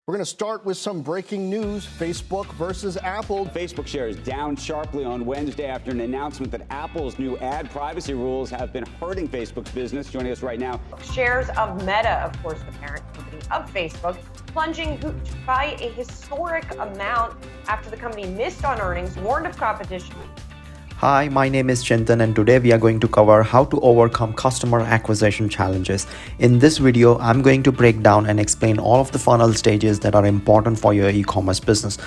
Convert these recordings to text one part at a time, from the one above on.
We're going to start with some breaking news. Facebook versus Apple. Facebook shares down sharply on Wednesday after an announcement that Apple's new ad privacy rules have been hurting Facebook's business. Joining us right now. Shares of Meta, of course, the parent company of Facebook, plunging by a historic amount after the company missed on earnings, warned of competition. Hi, my name is Chintan and today we are going to cover how to overcome customer acquisition challenges. In this video, I'm going to break down and explain all of the funnel stages that are important for your e-commerce business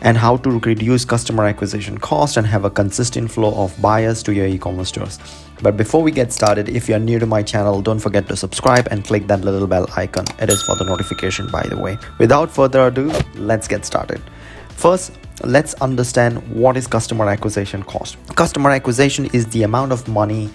and how to reduce customer acquisition cost and have a consistent flow of buyers to your e-commerce stores. But before we get started, if you're new to my channel, don't forget to subscribe and click that little bell icon. It is for the notification, by the way. Without further ado, let's get started. First, let's understand what is customer acquisition cost. Customer acquisition is the amount of money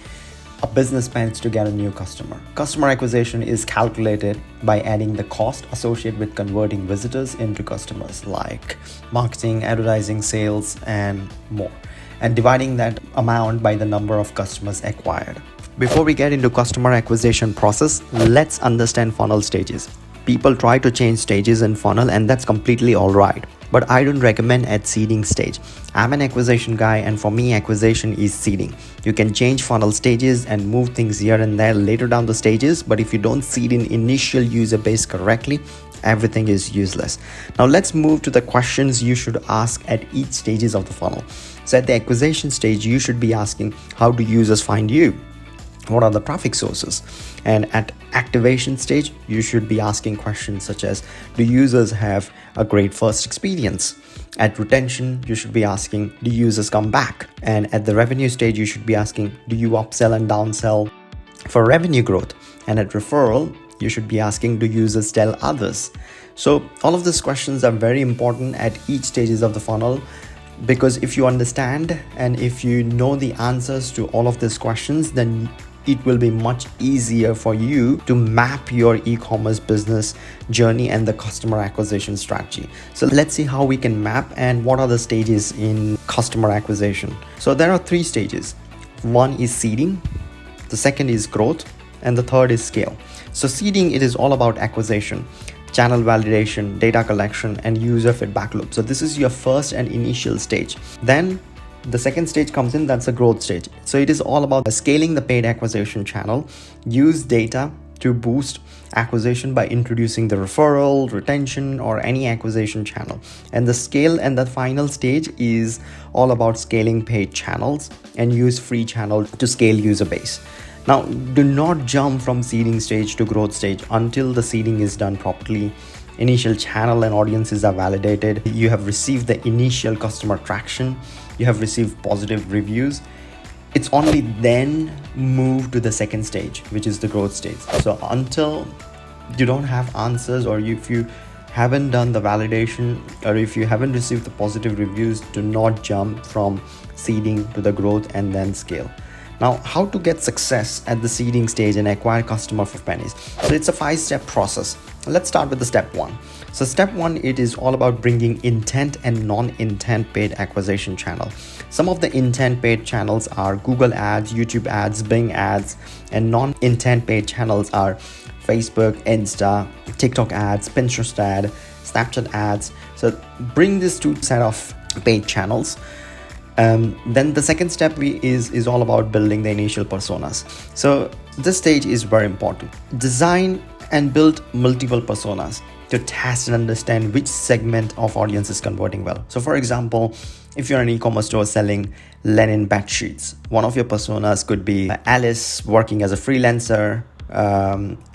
a business spends to get a new customer. Customer acquisition is calculated by adding the cost associated with converting visitors into customers, like marketing, advertising, sales, and more, and dividing that amount by the number of customers acquired. Before we get into customer acquisition process, let's understand funnel stages. People try to change stages in funnel, and that's completely all right. But I don't recommend at seeding stage. I'm an acquisition guy, and for me, acquisition is seeding. You can change funnel stages and move things here and there later down the stages, but if you don't seed in initial user base correctly, everything is useless. Now let's move to the questions you should ask at each stages of the funnel. So at the acquisition stage, you should be asking, how do users find you? What are the traffic sources? And at activation stage, you should be asking questions such as, do users have a great first experience? At retention, you should be asking, do users come back? And at the revenue stage, you should be asking, do you upsell and downsell for revenue growth? And at referral, you should be asking, do users tell others? So all of these questions are very important at each stages of the funnel, because if you understand and if you know the answers to all of these questions, then it will be much easier for you to map your e-commerce business journey and the customer acquisition strategy. So let's see how we can map and what are the stages in customer acquisition. So there are three stages. One is seeding, the second is growth, and the third is scale. So seeding, it is all about acquisition, channel validation, data collection, and user feedback loop. So this is your first and initial stage. Then the second stage comes in, that's a growth stage. So it is all about scaling the paid acquisition channel. Use data to boost acquisition by introducing the referral, retention, or any acquisition channel. And the scale and the final stage is all about scaling paid channels and use free channel to scale user base. Now, do not jump from seeding stage to growth stage until the seeding is done properly. Initial channel and audiences are validated. You have received the initial customer traction. You have received positive reviews. It's only then move to the second stage, which is the growth stage. So until you don't have answers, or if you haven't done the validation, or if you haven't received the positive reviews, do not jump from seeding to the growth and then scale. Now, how to get success at the seeding stage and acquire customer for pennies? So it's a 5-step process. Let's start with the step one. So step one, it is all about bringing intent and non-intent paid acquisition channel. Some of the intent paid channels are Google ads, YouTube ads, Bing ads, and non-intent paid channels are Facebook, Insta, TikTok ads, Pinterest ad, Snapchat ads. So bring these two set of paid channels. Then the second step is all about building the initial personas. So this stage is very important. Design and build multiple personas to test and understand which segment of audience is converting well. So for example, if you're an e-commerce store selling linen bed sheets, one of your personas could be Alice, working as a freelancer.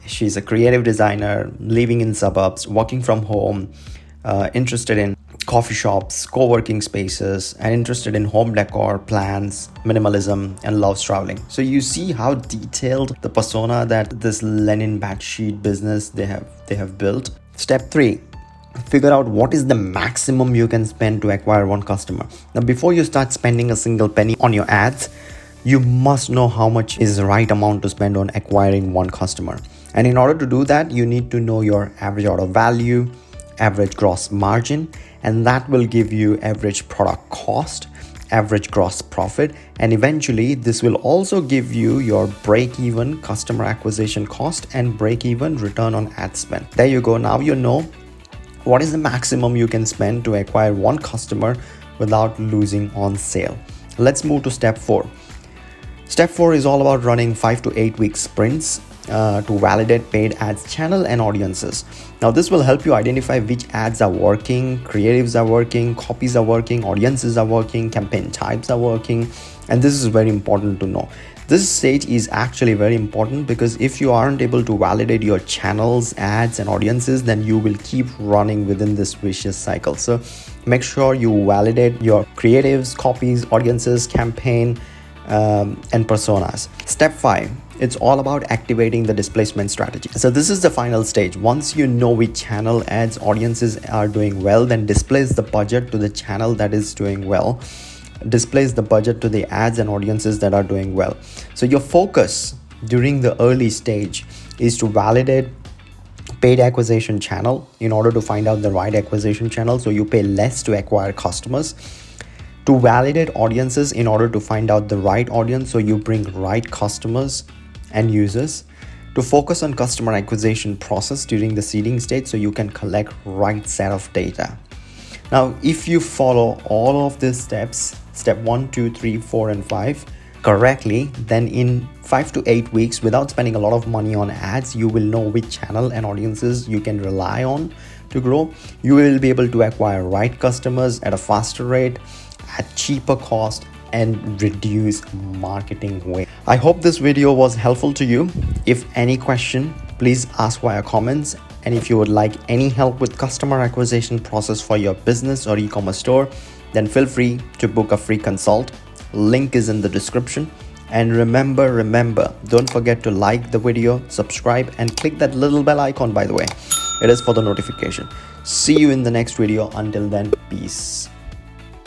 She's a creative designer, living in suburbs, working from home, interested in coffee shops, co-working spaces, and interested in home decor, plants, minimalism, and loves traveling. So you see how detailed the persona that this linen bed sheet business they have built. Step 3, figure out what is the maximum you can spend to acquire one customer. Now, before you start spending a single penny on your ads, you must know how much is the right amount to spend on acquiring one customer. And in order to do that, you need to know your average order value, average gross margin, and that will give you average product cost, average gross profit, and eventually this will also give you your break-even customer acquisition cost and break-even return on ad spend. There you go. Now you know What is the maximum you can spend to acquire one customer without losing on sale? Let's move to step 4. Step 4 is all about running 5 to 8 week sprints to validate paid ads channel and audiences. Now this will help you identify which ads are working, creatives are working, copies are working, audiences are working, campaign types are working, and this is very important to know. This stage is actually very important because if you aren't able to validate your channels, ads and audiences, then you will keep running within this vicious cycle. So make sure you validate your creatives, copies, audiences, campaign and personas. Step 5, it's all about activating the displacement strategy. So this is the final stage. Once you know which channel, ads, audiences are doing well, then displace the budget to the channel that is doing well. Displace the budget to the ads and audiences that are doing well. So your focus during the early stage is to validate paid acquisition channel in order to find out the right acquisition channel, so you pay less to acquire customers. To validate audiences in order to find out the right audience, so you bring right customers and users. To focus on customer acquisition process during the seeding stage, so you can collect right set of data. Now, if you follow all of these steps, step 1, 2, 3, 4, and 5 correctly, then in 5 to 8 weeks, without spending a lot of money on ads, you will know which channel and audiences you can rely on to grow. You will be able to acquire right customers at a faster rate, at cheaper cost, and reduce marketing waste. I hope this video was helpful to you. If any question, please ask via comments. And if you would like any help with customer acquisition process for your business or e-commerce store, then feel free to book a free consult. Link is in the description. And remember, don't forget to like the video, subscribe, and click that little bell icon, by the way. It is for the notification. See you in the next video. Until then, peace.